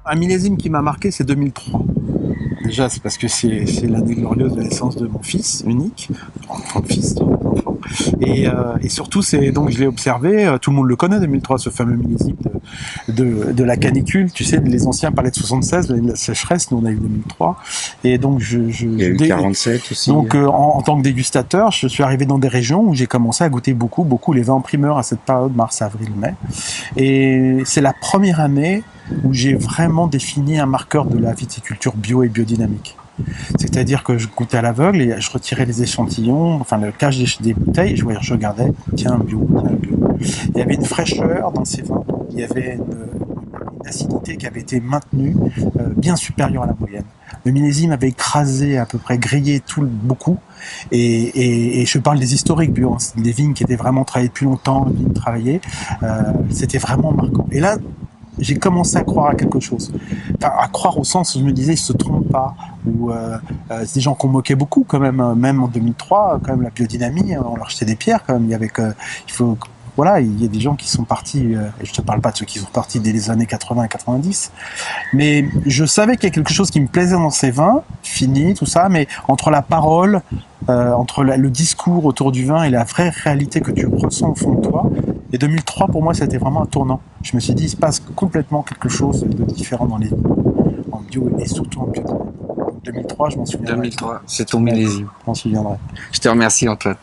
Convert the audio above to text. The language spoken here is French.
Un millésime qui m'a marqué, c'est 2003. Déjà, c'est parce que c'est l'année glorieuse de la naissance de mon fils unique, enfin fils, enfant. Et surtout, c'est donc je l'ai observé. Tout le monde le connaît, 2003, ce fameux millésime de la canicule. Tu sais, les anciens parlaient de 76, de la sécheresse. Nous, on a eu 2003. Et donc, Il y a eu 47 aussi. donc, en tant que dégustateur, je suis arrivé dans des régions où j'ai commencé à goûter beaucoup les vins en primeur à cette période, mars, avril, mai. Et c'est la première année où j'ai vraiment défini un marqueur de la viticulture bio et biodynamique. C'est-à-dire que je goûtais à l'aveugle et je retirais les échantillons, enfin le cage des bouteilles, et je regardais, tiens, bio. Il y avait une fraîcheur dans ces vins, il y avait une acidité qui avait été maintenue, bien supérieure à la moyenne. Le millésime avait écrasé, à peu près grillé beaucoup, et je parle des historiques bio, hein, des vignes qui étaient vraiment travaillées depuis longtemps, des vignes travaillées, c'était vraiment marquant. Et là, j'ai commencé à croire à quelque chose. Enfin, à croire au sens où je me disais, ils se trompent pas. Ou c'est des gens qu'on moquait beaucoup quand même en 2003, quand même la biodynamie, on leur jetait des pierres quand même. Il y avait il faut, voilà, il y a des gens qui sont partis. Et je te parle pas de ceux qui sont partis dès les années 80 et 90. Mais je savais qu'il y a quelque chose qui me plaisait dans ces vins, finis, tout ça. Mais entre la parole, entre le discours autour du vin et la vraie réalité que tu ressens au fond de toi. Et 2003, pour moi, c'était vraiment un tournant. Je me suis dit, il se passe complètement quelque chose de différent dans les vignes, en bio et surtout en bio. 2003, je m'en souviendrai. 2003, c'est ton millésime. Je m'en souviendrai. Je te remercie, Antoine.